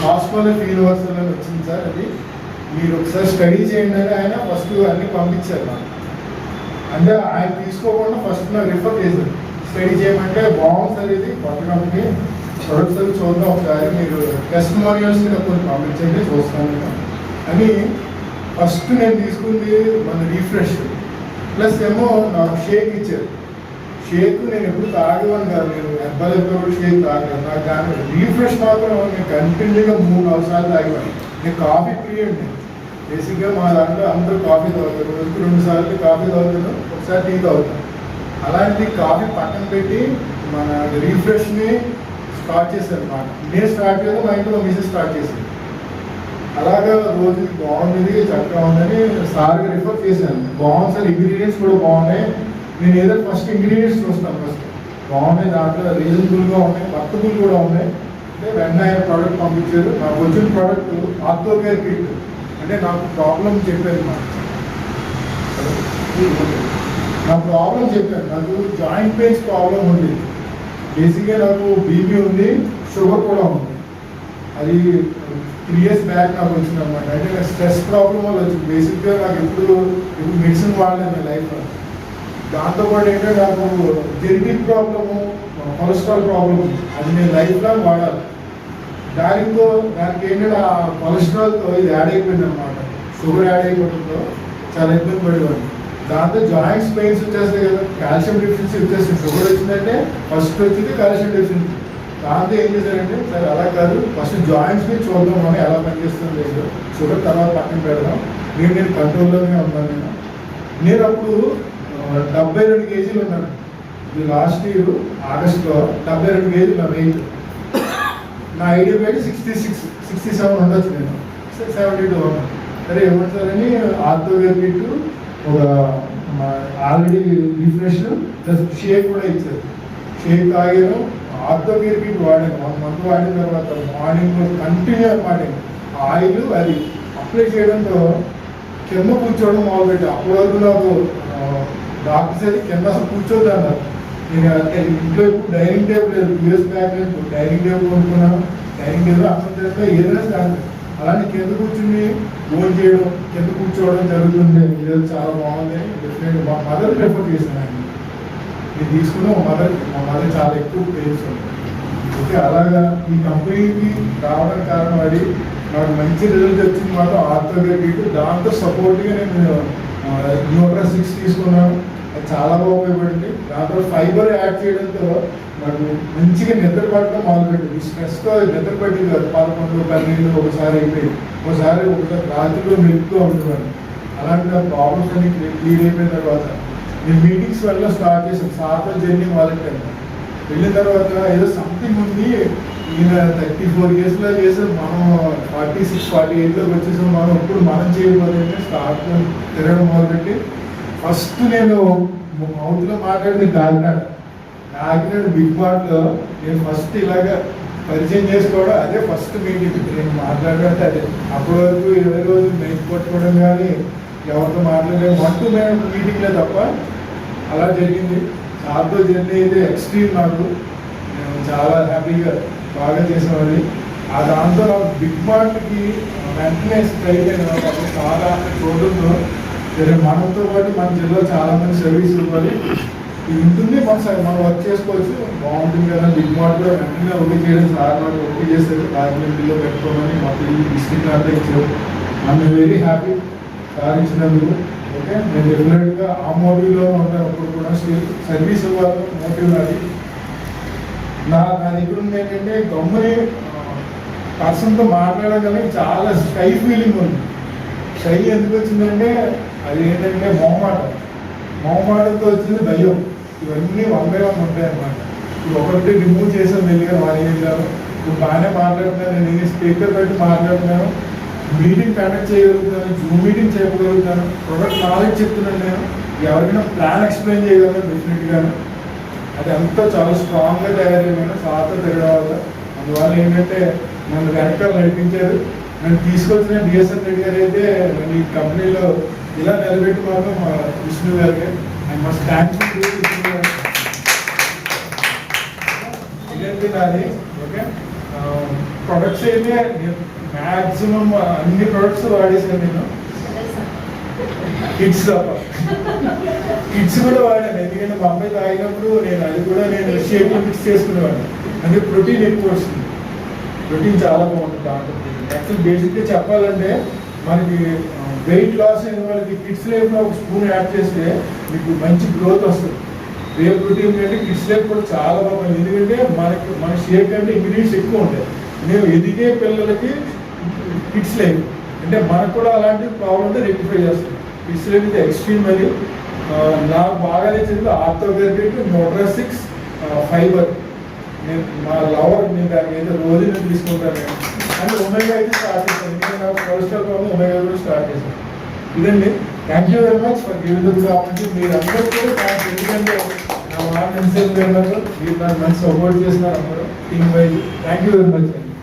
కాస్ట్లోనే universal అని వచ్చింది sir. అది మీరు ఒకసారి స్టడీ చేయండి అని ఆయన ఫస్ట్ అన్ని పంపించారు నాకు. అంటే ఆయన తీసుకోకుండా ఫస్ట్ నాకు రిఫర్ చేశారు, స్టడీ చేయమంటే బాగుంది సార్ ఇది పట్టణంకి ప్రొడక్ట్స్ అవి చూద్దాం ఒకసారి, మీరు టెస్టిమోనియల్స్ కొన్ని పంపించండి చూస్తాను నేను అని. ఫస్ట్ నేను తీసుకుంది మన రీఫ్రెష్ ప్లస్ ఏమో నాకు షేక్ ఇచ్చారు. షేక్ నేను ఎప్పుడు తాగేవాను కాదు, నేను హెర్బల్ ఎప్పుడు షేక్ తాగాను. నాకు దాని రీఫ్రెష్ మాత్రం నేను కంటిన్యూగా 3-4 సార్లు తాగేవాడిని. నేను కాఫీ పీరియడ్ నేను బేసిక్గా మా దాంట్లో అందరూ కాఫీ తాగుతారు, రోజుకు 2 సార్లు కాఫీ తాగుతాను, ఒకసారి టీ తాగుతాను. అలాంటి కాఫీ పక్కన పెట్టి మన రీఫ్రెష్ని స్టార్ట్ చేశాను అన్నమాట. నేను స్టార్ట్ చేయడం మా ఇంట్లో మిసెస్ స్టార్ట్ చేశాను. అలాగా రోజు బాగుంది చక్కగా ఉందని సార్గా రిఫర్ చేశాను. బాగుంది సార్, ఇంగ్రీడియంట్స్ కూడా బాగున్నాయి, నేను ఏదో ఫస్ట్ ఇంగ్రీడియంట్స్ చూస్తాను, ఫస్ట్ బాగున్నాయి, దాంట్లో రీజనబుల్గా ఉన్నాయి, వర్తబుల్ కూడా ఉన్నాయి అంటే వెంటనే ఆయన ప్రోడక్ట్ పంపించారు. నాకు వచ్చిన ప్రోడక్ట్ ఆర్థోకేర్ కిట్. అంటే నాకు ప్రాబ్లం చెప్పాను, నా ప్రాబ్లం చెప్పాను, నాకు జాయింట్ పెయిన్స్ ప్రాబ్లం ఉంది, బేసిక్గా నాకు బీపీ ఉంది, షుగర్ కూడా ఉంది. అది 3 years బ్యాక్ నాకు వచ్చింది అనమాట. అంటే నాకు స్ట్రెస్ ప్రాబ్లం వల్ల వచ్చింది. బేసిక్గా నాకు ఎప్పుడు మెడిసిన్ వాడలేదు నా లైఫ్లో. దాంతోపాటు ఏంటంటే నాకు జెనెటిక్ ప్రాబ్లము, కొలెస్ట్రాల్ ప్రాబ్లమ్, అది నేను లైఫ్ లాంగ్ వాడాలి. దానికి ఏంటంటే ఆ కొలెస్ట్రాల్తో ఇది యాడ్ అయిపోయింది అనమాట, షుగర్ యాడ్ అయిపోవడంతో చాలా ఇబ్బంది పడేవాడిని. దాంతో జాయింట్స్ పెయిన్స్ వచ్చేస్తాయి కదా, కాల్షియం డెఫిషియన్సీ వచ్చేస్తుంది. షుగర్ వచ్చిందంటే ఫస్ట్ వచ్చింది కాల్షియం డెఫిషియన్సీ. దాంతో ఏం చేశారంటే సరే అలా కాదు, ఫస్ట్ జాయింట్స్ని చూద్దాం మనం ఎలా పనిచేస్తుంది లేదు, షుగర్ తర్వాత పక్కన పెడదాం, నేను కంట్రోల్లోనే ఉన్నాను. నేను అప్పుడు 72 kg ఉన్నాను. ఇది లాస్ట్ ఇయర్ ఆగస్టులో 72 kg నా వెయిట్. నా ఐడియా వెయిట్ 66-67 ఉండొచ్చు, నేను 72 ఉన్నాను. సరే ఏమంటారని ఆర్థోకేర్ కిట్ ఒక ఆల్రెడీ రిఫ్రెష్ ప్లస్ షేక్ కూడా ఇచ్చారు. షేక్ తాగాను, ఆర్థోకేర్ కిట్ వాడాను. 1 month వాడిన తర్వాత మార్నింగ్ కంటిన్యూ అనమాట. ఆయిల్ అది అప్లై చేయడంతో కింద కూర్చోవడం మొదలుపెట్టి అప్పటి వరకు నాకు డాక్టర్స్ అయితే కింద అసలు కూర్చోద్దు అన్నారు. నేను ఇంట్లో ఇప్పుడు డైనింగ్ టేబుల్ లేదు, 2 years బ్యాక్ డైనింగ్ టేబుల్ కొనుక్కున్నాను. డైనింగ్ టేబుల్ అక్కడ ఏదైనా కాదు, అలాంటి కింద కూర్చుని ఫోన్ చేయడం, కింద కూర్చోవడం జరుగుతుంది. ఇది చాలా బాగుంది, డెఫినెట్గా మా మదర్ ప్రిఫర్ చేశాను అండి. నేను తీసుకున్న మా మదర్ చాలా ఎక్కువ పెయిన్స్ ఉంది. ఓకే, అలాగా ఈ కంపెనీకి రావడానికి కారణం అది. నాకు మంచి రిజల్ట్ వచ్చింది మాత్రం ఆర్థోకేర్ కిట్. దాంతో సపోర్ట్గా నేను న్యూట్రా-6 తీసుకున్నాను, అది చాలా బాగా ఉపయోగపడింది. దాంట్లో ఫైబర్ యాడ్ చేయడంతో నాకు మంచిగా నిద్ర పట్టడం మొదలుపెట్టింది. స్ట్రెస్తో నిద్ర పట్టింది కాదు, 11-12 ఒకసారి అయిపోయింది, ఒకసారి రాత్రిలో మెలుగుతూ ఉండేవాడిని. అలాంటి ప్రాబ్లమ్స్ అన్ని క్లియర్ అయిపోయిన తర్వాత నేను మీటింగ్స్ వల్ల స్టార్ట్ చేశాను. సార్తో జర్నీ మొదలెట్టాను. వెళ్ళిన తర్వాత ఏదో సంథింగ్ ఉంది, ఈయన 34 yearsలో చేసాం, మనం 46-48లోకి వచ్చేసాం, మనం ఇప్పుడు మనం చేయకపోతే స్టార్ట్ తిరగడం మొదలుపెట్టి ఫస్ట్ నేను మౌత్లో మాట్లాడింది కాకినాడ బిగ్ బాట్లో నేను ఫస్ట్ ఇలాగా పరిచయం చేసుకోవడం అదే ఫస్ట్ మీటింగ్. నేను మాట్లాడితే అదే. అప్పటి వరకు 20 రోజులు మెయిన్ కొట్టుకోవడం కానీ ఎవరితో మాట్లాడలేదు, 1-2 మీటింగ్లే తప్ప అలా జరిగింది. సార్తో జర్నీ అయితే ఎక్స్ట్రీమ్. నాకు నేను చాలా హ్యాపీగా బాగా చేసేవాడి. ఆ దాంతో నాకు బిగ్ మార్ట్కి వెంటనే స్ట్రైట్ అయిన చాలా చూడడంతో సరే మనతో పాటు మన జిల్లాలో చాలామంది సర్వీస్ ఇవ్వాలి, ఇది ఉంటుంది, మనం వర్క్ చేసుకోవచ్చు, బాగుంటుంది కదా. బిగ్ మార్ట్ కూడా వెంటనే ఓకే చేయడం, సార్ నాకు ఓకే చేస్తారు, రాజమండ్రిలో పెట్టుకోమని మాకు ఈ డిస్ట్రిక్ట్ అంతా ఇచ్చారు. ఐఎమ్ వెరీ హ్యాపీ సార్ ఇచ్చినందుకు. ఓకే, నేను రెగ్యులర్గా ఆ మోటివ్లో ఉంటాను. అప్పుడు కూడా సర్వీస్ ఇవ్వాలి మోటివ్ నాది. నా దగ్గర ఉంది ఏంటంటే గమ్ముని పర్సన్తో మాట్లాడగలిగి చాలా షై ఫీలింగ్ ఉంది. షై ఎందుకు వచ్చిందంటే అది ఏంటంటే మొహమాటంతో వచ్చింది భయం. ఇవన్నీ 1 by 1 ఉంటాయి అన్నమాట. ఇప్పుడు ఒకటి రిమూవ్ చేసాను వెళ్ళిగా 1 year. ఇప్పుడు బాగానే మాట్లాడుతున్నాను, నేను స్పీకర్ పెట్టి మాట్లాడుతున్నాను, మీటింగ్ కండక్ట్ చేయగలుగుతాను, జూమ్ మీటింగ్ చేయగలుగుతాను, ప్రొడక్ట్ నాలెడ్జ్ చెప్తున్నాను, నేను ఎవరికైనా ప్లాన్ ఎక్స్ప్లెయిన్ చేయగలను డెఫినెట్గాను. అది అంతా చాలా స్ట్రాంగ్గా తయారైపోయినా సార్తో తిరగడం వల్ల. అందువల్ల ఏంటంటే నన్ను వెనకాల నడిపించారు. నన్ను తీసుకొచ్చిన డిఎస్ఎన్ రెడ్డి గారు అయితే ఈ కంపెనీలో ఇలా నిలబెట్టి మాత్రం మా విష్ణు గారికి I must thankful to Vishnu గారు. ఇదండి నాది. ఓకే, ప్రొడక్ట్స్ అయితే మ్యాక్సిమం అన్ని ప్రొడక్ట్స్ వాడేసాను నేను. కిడ్స్ తప్ప కిడ్స్ కూడా వాడాను, ఎందుకంటే మా అమ్మాయి తాగినప్పుడు అది కూడా నేను షేప్ మిక్స్ చేసుకునేవాడిని. అంటే ప్రోటీన్ ఎక్కువ వస్తుంది, ప్రోటీన్ చాలా బాగుంటుంది దాంట్లో. యాక్చువల్ బేసిక్గా చెప్పాలంటే మనకి వెయిట్ లాస్ అయిన వాళ్ళకి కిడ్స్ లైఫ్లో ఒక స్పూన్ యాడ్ చేస్తే మీకు మంచి గ్రోత్ వస్తుంది. వే ప్రోటీన్ కంటే కిడ్స్ లైఫ్ కూడా చాలా బాగుంది, ఎందుకంటే మన షేక్ అంటే ఇంగ్రీడియంట్స్ ఎక్కువ ఉంటాయి. నేను ఎదిగే పిల్లలకి కిడ్స్ లైఫ్ అంటే మనకు కూడా అలాంటి ప్రాబ్లమ్ రెక్టిఫై చేస్తుంది. కిడ్స్ లైఫ్ ఇది ఎక్స్ట్రీమ్. అది నాకు బాగా నచ్చింది ఆర్థోపెడిక్ న్యూట్రాసిక్స్ ఫైబర్. నేను మా లవర్ నేను దాని మీద రోజు నేను తీసుకుంటాను. అంటే ఒమేగా అయితే స్టార్ట్ చేశాను, ఎందుకంటే నాకు కొలెస్ట్రాల్ ప్రాబ్లం ఒమేగా కూడా స్టార్ట్ చేశాను. ఇదండి. Thank you very much for giving the good opportunity. మీరు అందరూ కూడా థ్యాంక్స్, ఎందుకంటే నా మాట మెన్షన్ అన్నారు, మీరు నాకు మంచి సపోర్ట్ చేస్తున్నారు అందరూ team wise. Thank you very much అండి.